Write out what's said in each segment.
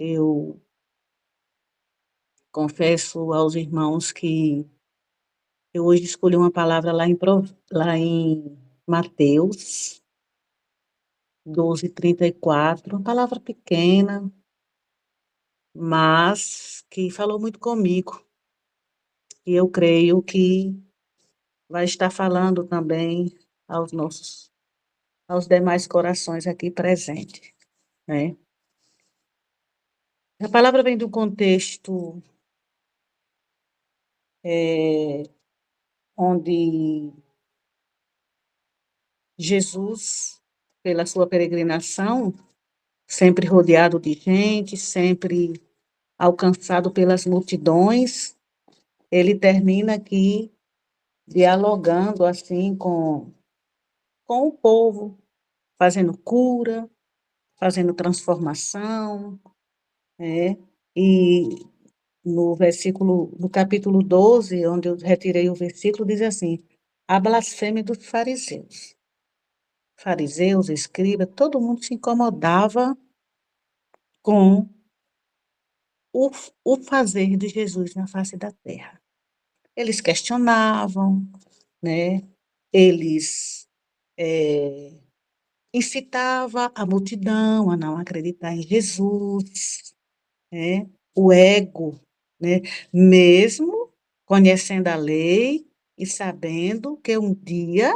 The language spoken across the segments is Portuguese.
Eu confesso aos irmãos que eu hoje escolhi uma palavra lá em Mateus 12:34, uma palavra pequena, mas que falou muito comigo. E eu creio que vai estar falando também aos demais corações aqui presentes, né? A palavra vem do contexto onde Jesus, pela sua peregrinação, sempre rodeado de gente, sempre alcançado pelas multidões, ele termina aqui dialogando assim com o povo, fazendo cura, fazendo transformação, né? E no capítulo 12, onde eu retirei o versículo, diz assim: a blasfêmia dos fariseus. Fariseus, escribas, todo mundo se incomodava com o, o fazer de Jesus na face da terra. Eles questionavam, né? Eles incitavam a multidão a não acreditar em Jesus, né? O ego, né? Mesmo conhecendo a lei e sabendo que um dia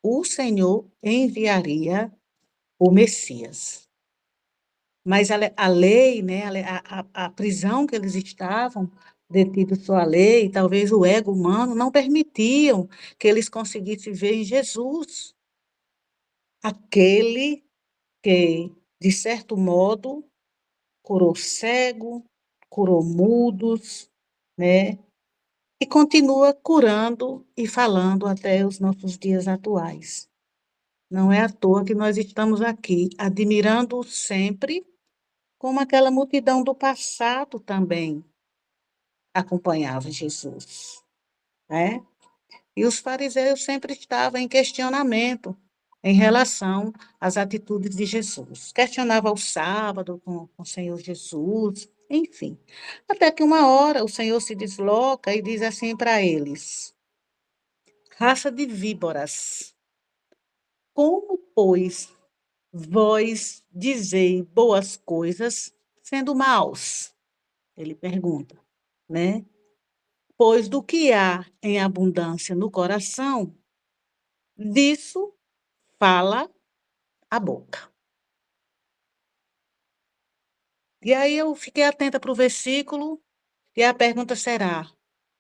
o Senhor enviaria o Messias. Mas a lei, né, a prisão que eles estavam detidos sua lei, talvez o ego humano, não permitiam que eles conseguissem ver em Jesus aquele que, de certo modo, curou cego, curou mudos, né? E continua curando e falando até os nossos dias atuais. Não é à toa que nós estamos aqui, admirando sempre, como aquela multidão do passado também acompanhava Jesus, né? E os fariseus sempre estavam em questionamento em relação às atitudes de Jesus. Questionava o sábado com o Senhor Jesus, enfim. Até que uma hora o Senhor se desloca e diz assim para eles: raça de víboras, como, pois, vós dizei boas coisas sendo maus? Ele pergunta, né? Pois do que há em abundância no coração, disso fala a boca. E aí eu fiquei atenta para o versículo, e a pergunta será: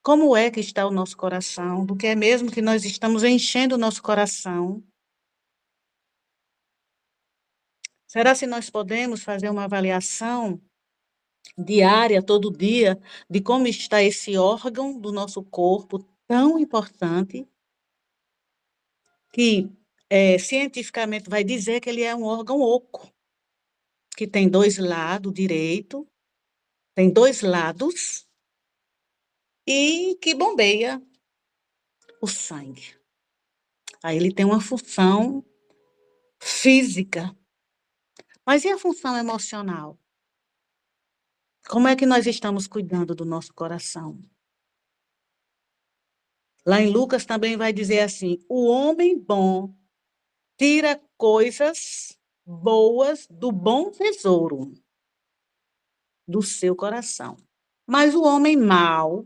como é que está o nosso coração? Do que é mesmo que nós estamos enchendo o nosso coração? Será se nós podemos fazer uma avaliação diária, todo dia, de como está esse órgão do nosso corpo tão importante, que cientificamente vai dizer que ele é um órgão oco, que tem dois lados, direito, tem dois lados, e que bombeia o sangue. Aí ele tem uma função física, mas e a função emocional? Como é que nós estamos cuidando do nosso coração? Lá em Lucas também vai dizer assim: o homem bom tira coisas boas do bom tesouro do seu coração. Mas o homem mau,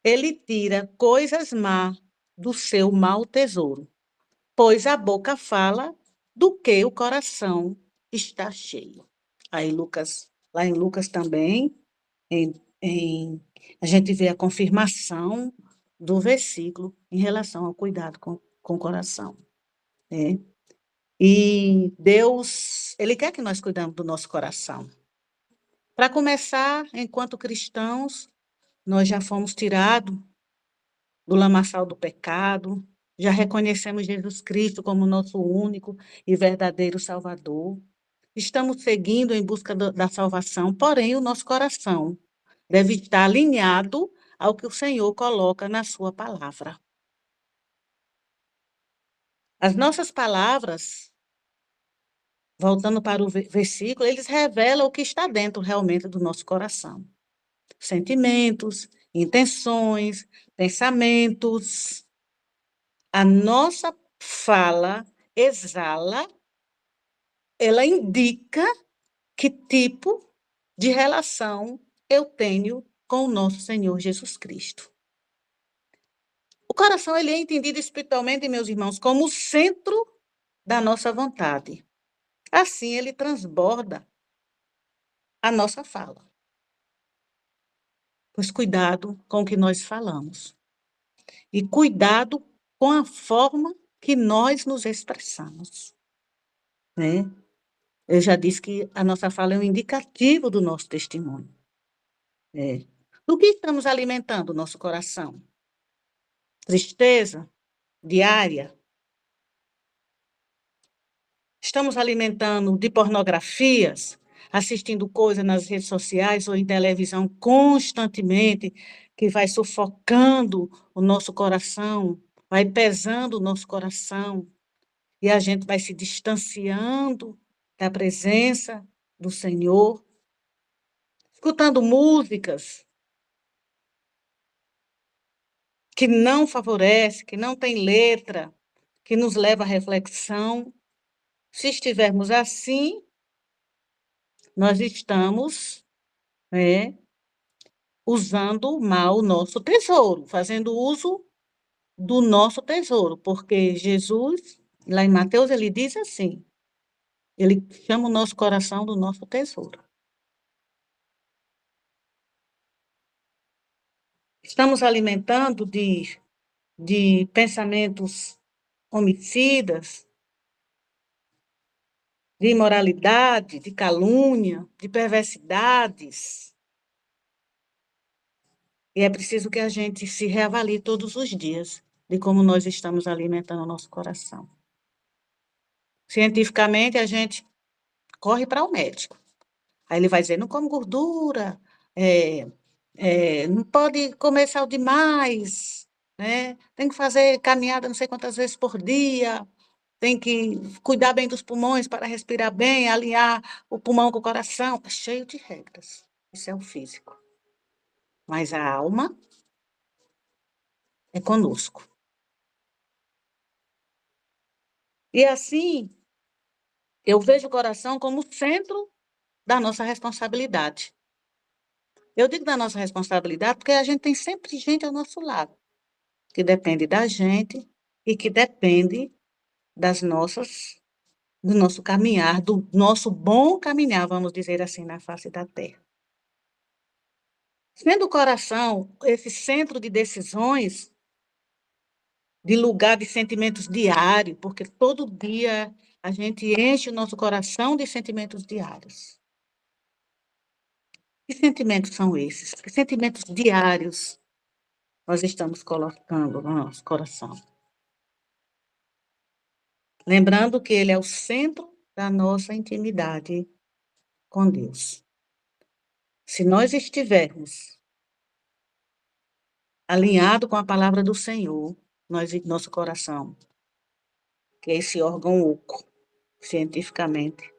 ele tira coisas más do seu mau tesouro, pois a boca fala do que o coração está cheio. Aí lá em Lucas também, em, a gente vê a confirmação do versículo em relação ao cuidado com o coração, né? E Deus, Ele quer que nós cuidemos do nosso coração. Para começar, enquanto cristãos, nós já fomos tirados do lamaçal do pecado, já reconhecemos Jesus Cristo como nosso único e verdadeiro Salvador. Estamos seguindo em busca da salvação, porém o nosso coração deve estar alinhado ao que o Senhor coloca na sua palavra. As nossas palavras voltando para o versículo, eles revelam o que está dentro realmente do nosso coração. Sentimentos, intenções, pensamentos. A nossa fala exala, ela indica que tipo de relação eu tenho com o nosso Senhor Jesus Cristo. O coração ele é entendido espiritualmente, meus irmãos, como o centro da nossa vontade. Assim, ele transborda a nossa fala. Pois cuidado com o que nós falamos. E cuidado com a forma que nós nos expressamos. Né? Eu já disse que a nossa fala é um indicativo do nosso testemunho. É. Do que estamos alimentando o nosso coração? Tristeza diária? Estamos alimentando de pornografias, assistindo coisas nas redes sociais ou em televisão constantemente, que vai sufocando o nosso coração, vai pesando o nosso coração, e a gente vai se distanciando da presença do Senhor, escutando músicas que não favorecem, que não têm letra, que nos leva à reflexão. Se estivermos assim, nós estamos, né, usando mal o nosso tesouro, fazendo uso do nosso tesouro, porque Jesus, lá em Mateus, ele diz assim, ele chama o nosso coração do nosso tesouro. Estamos alimentando de pensamentos homicidas, de imoralidade, de calúnia, de perversidades. E é preciso que a gente se reavalie todos os dias de como nós estamos alimentando o nosso coração. Cientificamente, a gente corre para o médico. Aí ele vai dizer, não come gordura, não pode comer sal demais, né? Tem que fazer caminhada não sei quantas vezes por dia, tem que cuidar bem dos pulmões para respirar bem, alinhar o pulmão com o coração. É cheio de regras. Isso é o físico. Mas a alma é conosco. E assim, eu vejo o coração como o centro da nossa responsabilidade. Eu digo da nossa responsabilidade porque a gente tem sempre gente ao nosso lado, que depende da gente e que depende das nossas, do nosso caminhar, do nosso bom caminhar, vamos dizer assim, na face da terra. Sendo o coração esse centro de decisões, de lugar de sentimentos diário, porque todo dia a gente enche o nosso coração de sentimentos diários. Que sentimentos são esses? Que sentimentos diários nós estamos colocando no nosso coração? Lembrando que ele é o centro da nossa intimidade com Deus. Se nós estivermos alinhados com a palavra do Senhor, nosso coração, que é esse órgão oco, cientificamente,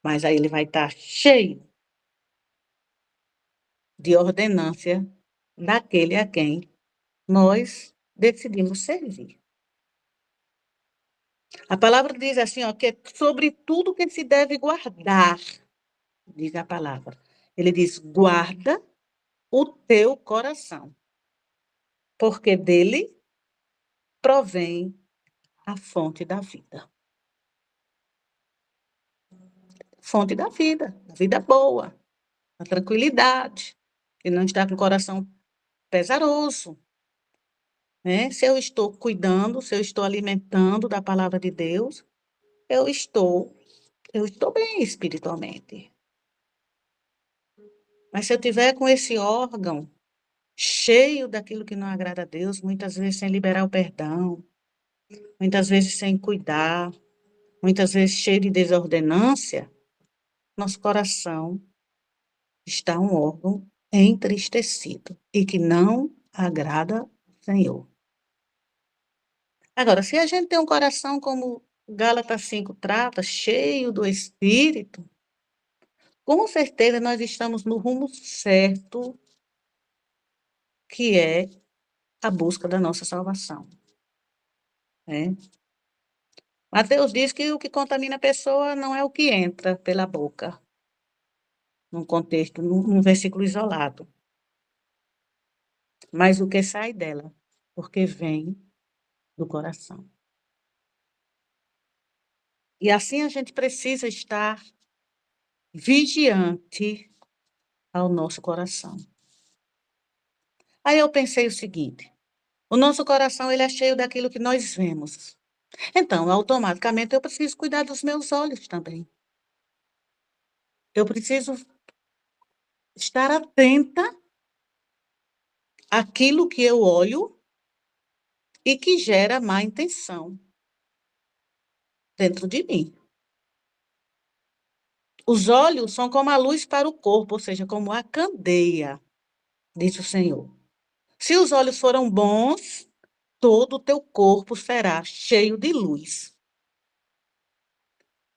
mas aí ele vai estar cheio de ordenância daquele a quem nós decidimos servir. A palavra diz assim, ó, que é sobre tudo que se deve guardar, diz a palavra. Ele diz, guarda o teu coração, porque dele provém a fonte da vida. Fonte da vida, a vida boa, a tranquilidade, que não está com o coração pesaroso. Né? Se eu estou cuidando, se eu estou alimentando da palavra de Deus, eu estou, eu estou bem espiritualmente. Mas se eu tiver com esse órgão cheio daquilo que não agrada a Deus, muitas vezes sem liberar o perdão, muitas vezes sem cuidar, muitas vezes cheio de desordenância, nosso coração está um órgão entristecido e que não agrada ao Senhor. Agora, se a gente tem um coração como Gálatas 5 trata, cheio do Espírito, com certeza nós estamos no rumo certo, que é a busca da nossa salvação, né? Mateus diz que o que contamina a pessoa não é o que entra pela boca, num contexto, num versículo isolado, mas o que sai dela, porque vem do coração. E assim a gente precisa estar vigiante ao nosso coração. Aí eu pensei o seguinte: o nosso coração ele é cheio daquilo que nós vemos. Então, automaticamente, eu preciso cuidar dos meus olhos também. Eu preciso estar atenta àquilo que eu olho e que gera má intenção dentro de mim. Os olhos são como a luz para o corpo, ou seja, como a candeia, diz o Senhor. Se os olhos foram bons, todo o teu corpo será cheio de luz.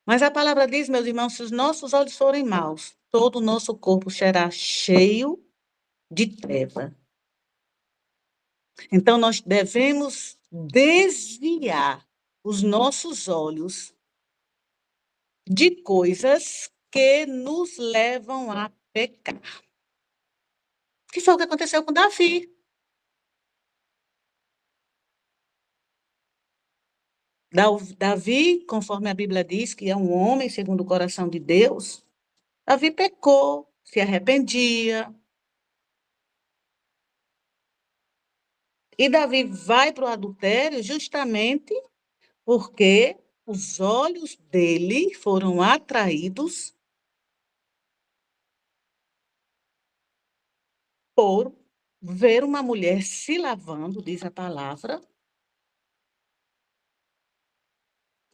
Mas a palavra diz, meus irmãos, se os nossos olhos forem maus, todo o nosso corpo será cheio de treva. Então, nós devemos desviar os nossos olhos de coisas que nos levam a pecar. Que foi o que aconteceu com Davi. Davi, conforme a Bíblia diz, que é um homem segundo o coração de Deus, Davi pecou, se arrependia. E Davi vai para o adultério justamente porque os olhos dele foram atraídos por ver uma mulher se lavando, diz a palavra,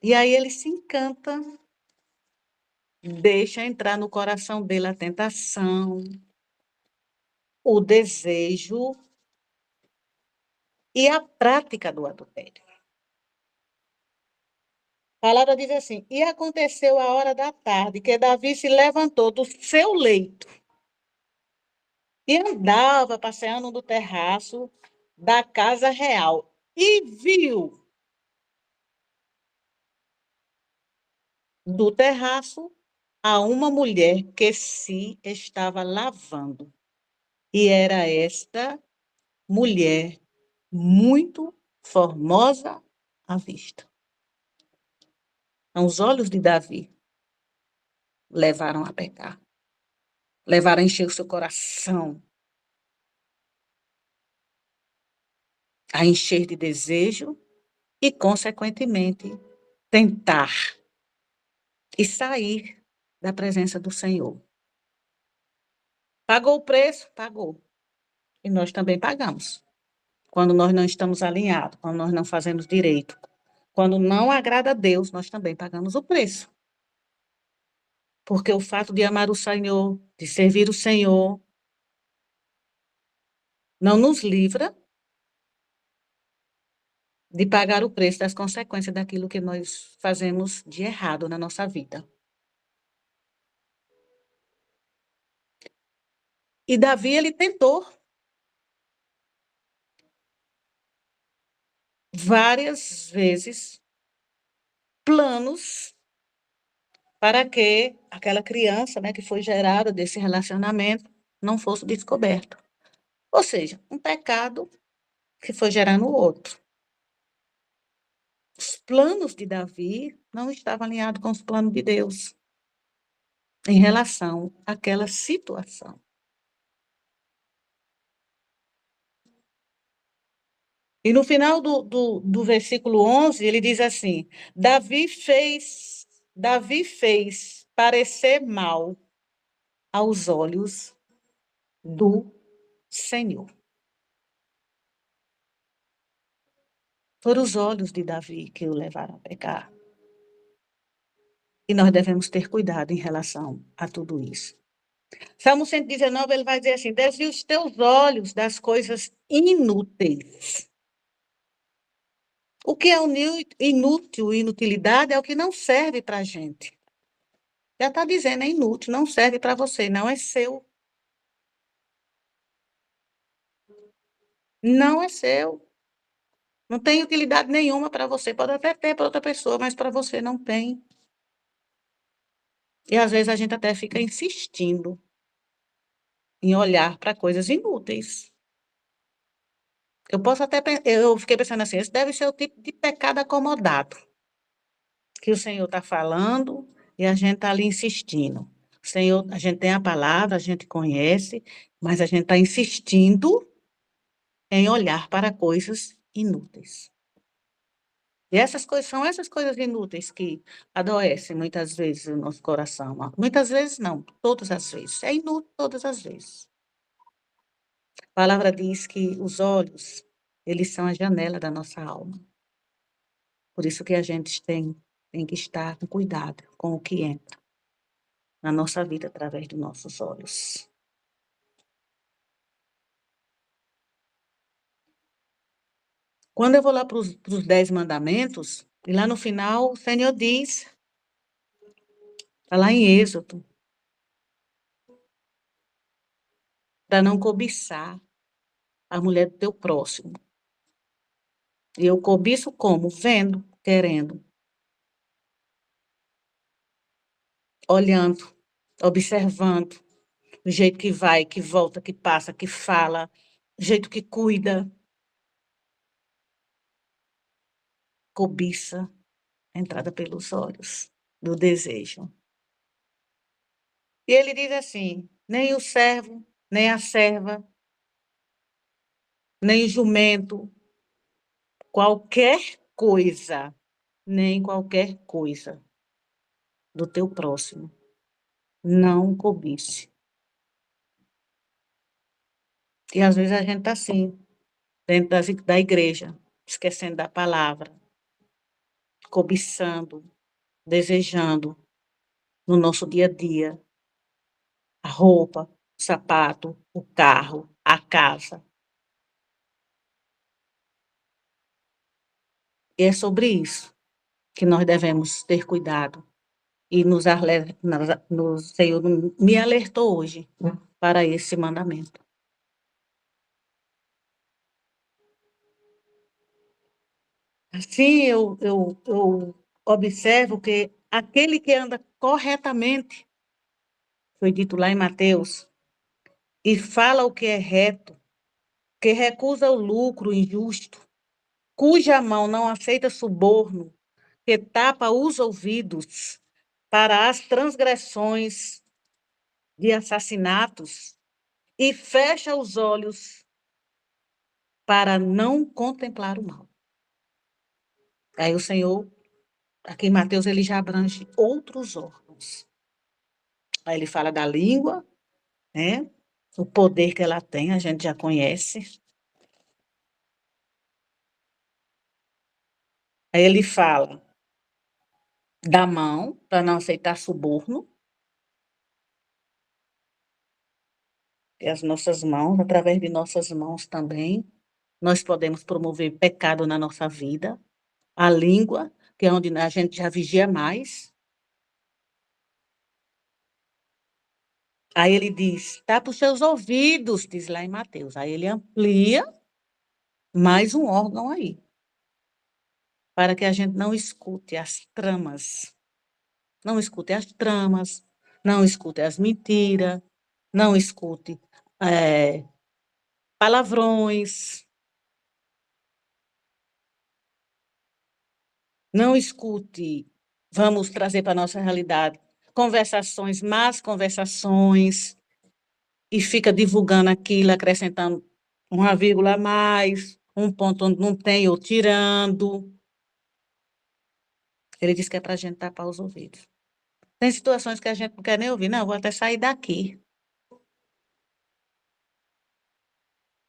e aí ele se encanta, deixa entrar no coração dele a tentação, o desejo e a prática do adultério. A palavra diz assim: e aconteceu a hora da tarde que Davi se levantou do seu leito e andava passeando no terraço da casa real e viu do terraço a uma mulher que se estava lavando. E era esta mulher muito formosa à vista. Então, os olhos de Davi levaram a pecar, levaram a encher o seu coração, a encher de desejo e, consequentemente, tentar e sair da presença do Senhor. Pagou o preço? Pagou. E nós também pagamos. Quando nós não estamos alinhados, quando nós não fazemos direito, quando não agrada a Deus, nós também pagamos o preço. Porque o fato de amar o Senhor, de servir o Senhor, não nos livra de pagar o preço das consequências daquilo que nós fazemos de errado na nossa vida. E Davi, ele tentou várias vezes planos para que aquela criança, né, que foi gerada desse relacionamento não fosse descoberto. Ou seja, um pecado que foi gerando o outro. Os planos de Davi não estavam alinhados com os planos de Deus em relação àquela situação. E no final do versículo 11, ele diz assim: Davi fez parecer mal aos olhos do Senhor. Foram os olhos de Davi que o levaram a pecar. E nós devemos ter cuidado em relação a tudo isso. Salmo 119, ele vai dizer assim: desvia os teus olhos das coisas inúteis O que é inútil, inutilidade, é o que não serve para a gente. Já está dizendo, é inútil, não serve para você, não é seu. Não é seu. Não tem utilidade nenhuma para você. Pode até ter para outra pessoa, mas para você não tem. E às vezes a gente até fica insistindo em olhar para coisas inúteis. Eu fiquei pensando assim, esse deve ser o tipo de pecado acomodado que o Senhor está falando e a gente está ali insistindo. O Senhor, a gente tem a palavra, a gente conhece, mas a gente está insistindo em olhar para coisas inúteis. E essas coisas são essas coisas inúteis que adoecem muitas vezes o nosso coração. Muitas vezes não, todas as vezes. É inútil todas as vezes. A palavra diz que os olhos, eles são a janela da nossa alma. Por isso que a gente tem que estar com cuidado com o que entra na nossa vida através dos nossos olhos. Quando eu vou lá para os 10 mandamentos, e lá no final o Senhor diz, está lá em Êxodo, para não cobiçar a mulher do teu próximo. E eu cobiço como? Vendo, querendo, olhando, observando, o jeito que vai, que volta, que passa, que fala, o jeito que cuida, cobiça, entrada pelos olhos, do desejo. E ele diz assim: nem o servo, nem a serva, nem o jumento, qualquer coisa, nem qualquer coisa do teu próximo, não cobice. E às vezes a gente está assim, dentro da igreja, esquecendo da palavra, cobiçando, desejando no nosso dia a dia a roupa, o sapato, o carro, a casa. E é sobre isso que nós devemos ter cuidado. E o Senhor me alertou hoje para esse mandamento. Assim, eu observo que aquele que anda corretamente, foi dito lá em Mateus, e fala o que é reto, que recusa o lucro injusto, cuja mão não aceita suborno, que tapa os ouvidos para as transgressões de assassinatos e fecha os olhos para não contemplar o mal. Aí o Senhor, aqui em Mateus, ele já abrange outros órgãos. Aí ele fala da língua, né? O poder que ela tem, a gente já conhece. Aí ele fala da mão, para não aceitar suborno, e as nossas mãos, através de nossas mãos também, nós podemos promover pecado na nossa vida. A língua, que é onde a gente já vigia mais. Aí ele diz, tá para os seus ouvidos, diz lá em Mateus. Aí ele amplia mais um órgão aí, para que a gente não escute as tramas, não escute as tramas, não escute as mentiras, não escute palavrões, não escute, vamos trazer para a nossa realidade, conversações, más conversações, e fica divulgando aquilo, acrescentando uma vírgula a mais, um ponto onde não tem, ou tirando. Ele disse que é para a gente tapar os ouvidos. Tem situações que a gente não quer nem ouvir. Não, vou até sair daqui.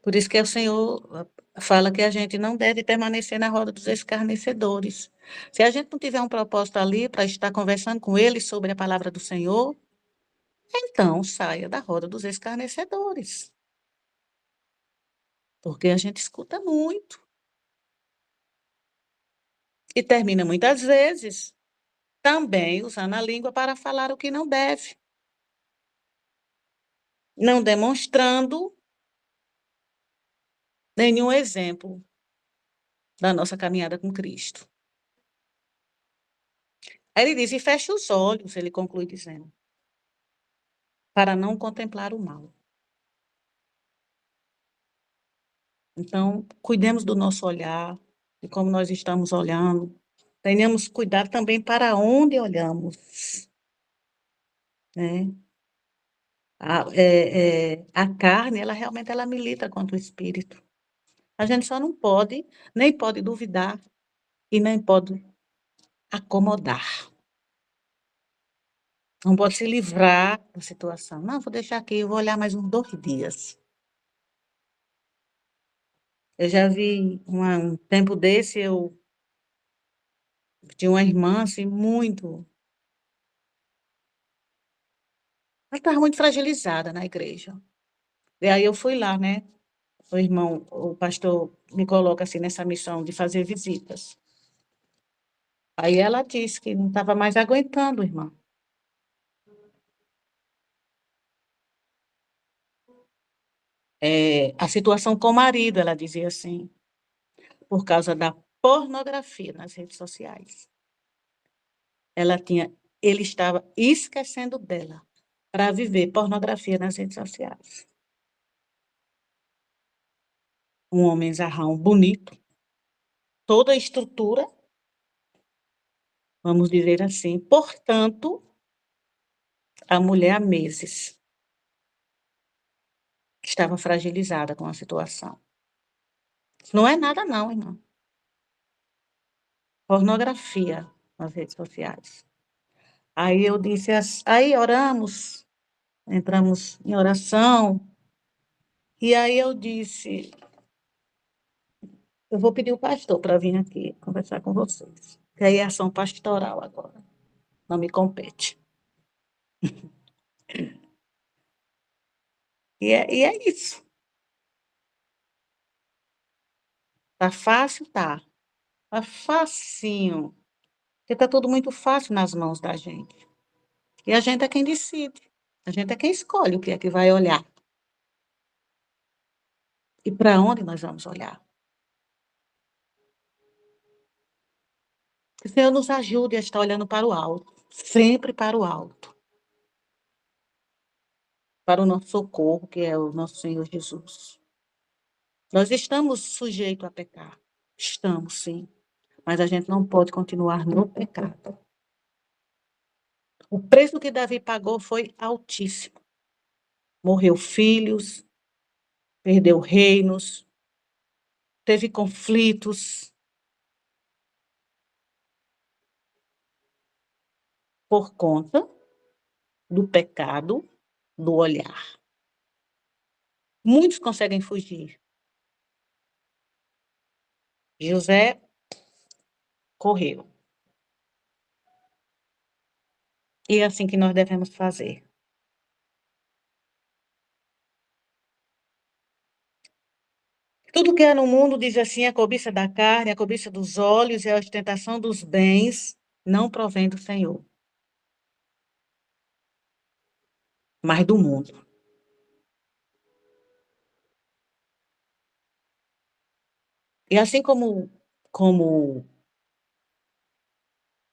Por isso que o Senhor fala que a gente não deve permanecer na roda dos escarnecedores. Se a gente não tiver um propósito ali para estar conversando com eles sobre a palavra do Senhor, então saia da roda dos escarnecedores. Porque a gente escuta muito. E termina muitas vezes também usando a língua para falar o que não deve, não demonstrando nenhum exemplo da nossa caminhada com Cristo. Aí ele diz, e fecha os olhos, ele conclui dizendo, para não contemplar o mal. Então, cuidemos do nosso olhar, de como nós estamos olhando. Tenhamos cuidado também para onde olhamos, né? A carne, ela realmente ela milita contra o espírito. A gente só não pode, nem pode duvidar e nem pode acomodar. Não pode se livrar da situação. Não, vou deixar aqui, eu vou olhar mais uns 2 dias. Eu já vi um tempo desse, eu tinha uma irmã, assim, muito. Ela estava muito fragilizada na igreja. E aí eu fui lá, né? O irmão, o pastor me coloca assim nessa missão de fazer visitas. Aí ela disse que não estava mais aguentando, irmã. A situação com o marido, ela dizia assim, por causa da pornografia nas redes sociais. Ela tinha, ele estava esquecendo dela para viver pornografia nas redes sociais. Um homem zarrão bonito, toda a estrutura, vamos dizer assim. Portanto, a mulher há meses estava fragilizada com a situação. Não é nada não, irmão. Pornografia nas redes sociais. Aí eu disse, aí oramos, entramos em oração, e aí eu disse, eu vou pedir o pastor para vir aqui conversar com vocês. Que aí é ação pastoral agora, não me compete. E é isso. Tá fácil? Tá. Tá facinho. Porque tá tudo muito fácil nas mãos da gente. E a gente é quem decide. A gente é quem escolhe o que é que vai olhar. E para onde nós vamos olhar. Que o Senhor nos ajude a estar olhando para o alto. Sempre para o alto. Para o nosso socorro, que é o nosso Senhor Jesus. Nós estamos sujeitos a pecar. Estamos, sim. Mas a gente não pode continuar no pecado. O preço que Davi pagou foi altíssimo. Morreu filhos, perdeu reinos, teve conflitos por conta do pecado do olhar. Muitos conseguem fugir. José correu. E é assim que nós devemos fazer. Tudo que há no mundo, diz assim, a cobiça da carne, a cobiça dos olhos e a ostentação dos bens, não provém do Senhor, mas do mundo. E assim como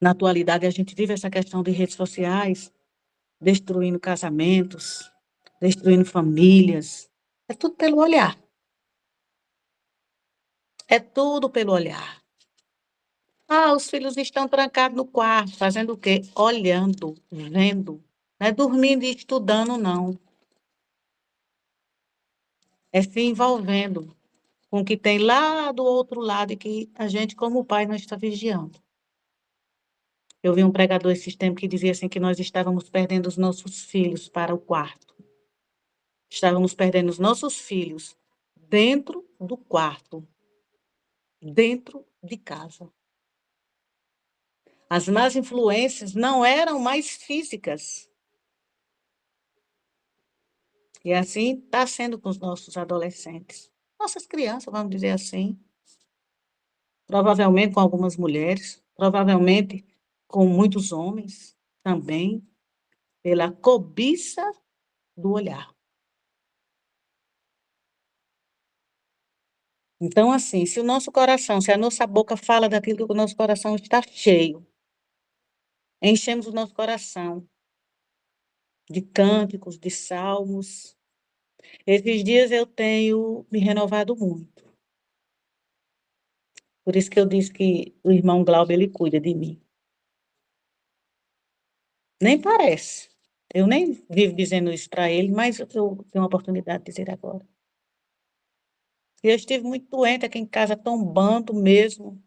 na atualidade a gente vive essa questão de redes sociais, destruindo casamentos, destruindo famílias, é tudo pelo olhar. É tudo pelo olhar. Ah, os filhos estão trancados no quarto, fazendo o quê? Olhando, vendo. Não é dormindo e estudando, não. É se envolvendo com o que tem lá do outro lado e que a gente, como pai, não está vigiando. Eu vi um pregador esses tempos que dizia assim que nós estávamos perdendo os nossos filhos para o quarto. Estávamos perdendo os nossos filhos dentro do quarto, dentro de casa. As más influências não eram mais físicas. E assim está sendo com os nossos adolescentes. Nossas crianças, vamos dizer assim. provavelmente com algumas mulheres, provavelmente com muitos homens também, pela cobiça do olhar. Então, assim, se o nosso coração, se a nossa boca fala daquilo que o nosso coração está cheio, enchemos o nosso coração de cânticos, de salmos. Esses dias eu tenho me renovado muito. Por isso que eu disse que o irmão Glauber, ele cuida de mim. Nem parece. Eu nem vivo dizendo isso para ele, mas eu tenho uma oportunidade de dizer agora. Eu estive muito doente aqui em casa, tombando mesmo.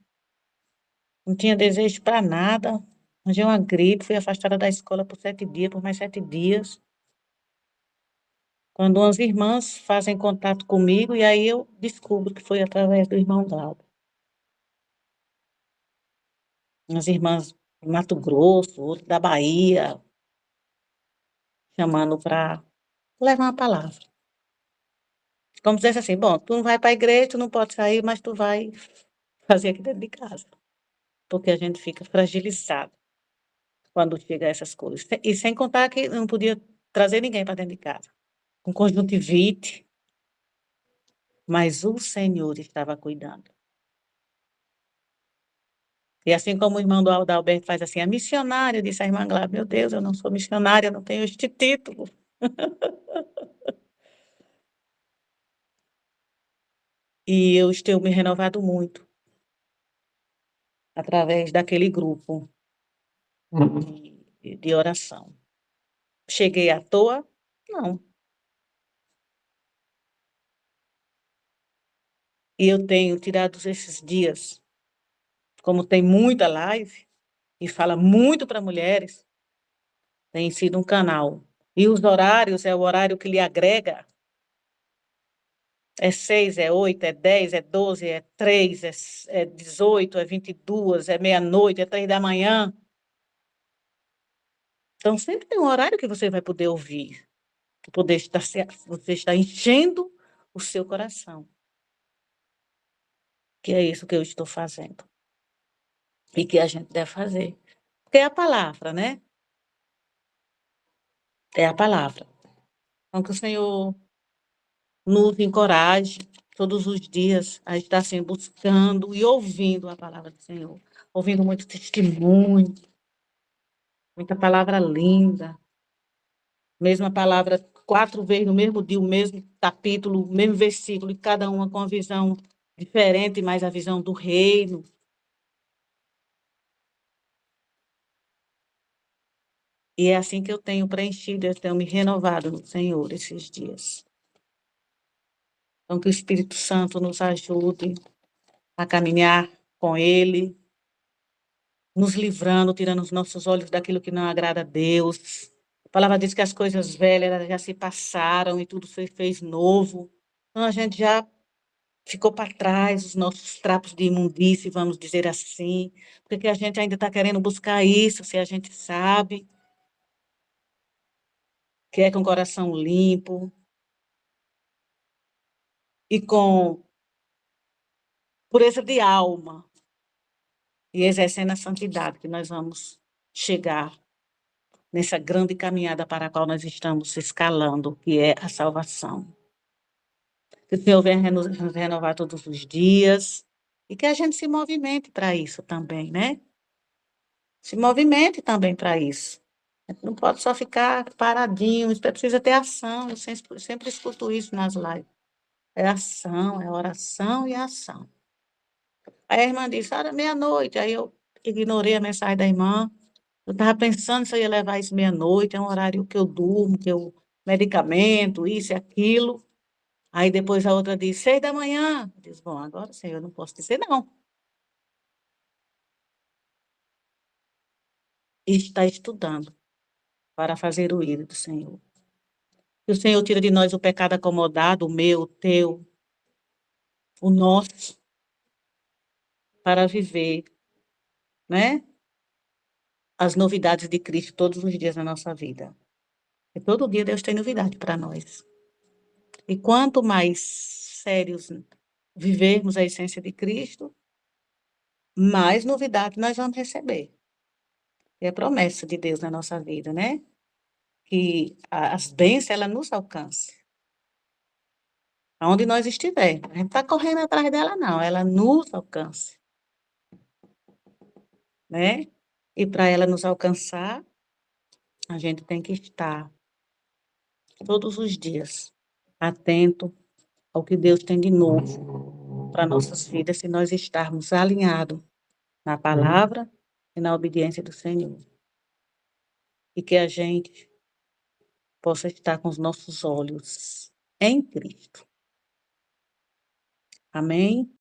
Não tinha desejo para nada. Arranjei uma gripe, fui afastada da escola por 7 dias, por mais 7 dias. Quando umas irmãs fazem contato comigo, e aí eu descubro que foi através do irmão Glauber. Umas irmãs do Mato Grosso, outras da Bahia, chamando para levar uma palavra. Como se dissesse assim, bom, tu não vai para a igreja, tu não pode sair, mas tu vai fazer aqui dentro de casa. Porque a gente fica fragilizado quando chega a essas coisas. E sem contar que não podia trazer ninguém para dentro de casa. Com conjuntivite, mas o Senhor estava cuidando. E assim como o irmão do Adalberto faz assim, a missionária, disse a irmã Glória, meu Deus, eu não sou missionária, não tenho este título. E eu tenho me renovado muito através daquele grupo de oração. Cheguei à toa? Não. E eu tenho tirado esses dias, como tem muita live e fala muito para mulheres, tem sido um canal. E os horários é o horário que lhe agrega. É 6, é 8, é 10, é 12, é 3, é 18, é 22, é meia-noite, é 3 da manhã. Então, sempre tem um horário que você vai poder ouvir, poder estar, você está enchendo o seu coração. Que é isso que eu estou fazendo. E que a gente deve fazer. Porque é a palavra, né? É a palavra. Então, que o Senhor nos encoraje todos os dias a estar sempre buscando e ouvindo a palavra do Senhor. Ouvindo muito testemunho, muita palavra linda. Mesma palavra 4 vezes no mesmo dia, o mesmo capítulo, o mesmo versículo, e cada uma com uma visão diferente, mas a visão do reino. E é assim que eu tenho preenchido, eu tenho me renovado no Senhor esses dias. Então, que o Espírito Santo nos ajude a caminhar com Ele, nos livrando, tirando os nossos olhos daquilo que não agrada a Deus. A palavra diz que as coisas velhas já se passaram e tudo se fez novo. Então, a gente já ficou para trás os nossos trapos de imundície, vamos dizer assim. Porque a gente ainda está querendo buscar isso, se a gente sabe que é com o coração limpo e com pureza de alma e exercendo a santidade que nós vamos chegar nessa grande caminhada para a qual nós estamos escalando, que é a salvação. Que o Senhor venha nos renovar todos os dias e que a gente se movimente para isso também, né? Se movimente também para isso. A gente não pode só ficar paradinho, isso precisa ter ação. Eu sempre escuto isso nas lives. É ação, é oração e ação. Aí a irmã disse, era meia-noite. Aí eu ignorei a mensagem da irmã. Eu estava pensando se eu ia levar isso meia-noite, é um horário que eu durmo, que eu medicamento, isso e aquilo. Aí depois a outra disse, 6 da manhã. Eu disse, bom, agora sim, eu não posso dizer não. E está estudando para fazer o ídolo do Senhor. Que o Senhor tira de nós o pecado acomodado, o meu, o teu, o nosso, para viver, né? As novidades de Cristo todos os dias na nossa vida. E todo dia Deus tem novidade para nós. E quanto mais sérios vivermos a essência de Cristo, mais novidade nós vamos receber. É a promessa de Deus na nossa vida, né? Que as bênçãos, ela nos alcance. Aonde nós estiver. A gente não está correndo atrás dela, não. Ela nos alcance, né? E para ela nos alcançar, a gente tem que estar todos os dias atento ao que Deus tem de novo para nossas vidas, se nós estarmos alinhados na palavra e na obediência do Senhor. E que a gente possa estar com os nossos olhos em Cristo. Amém?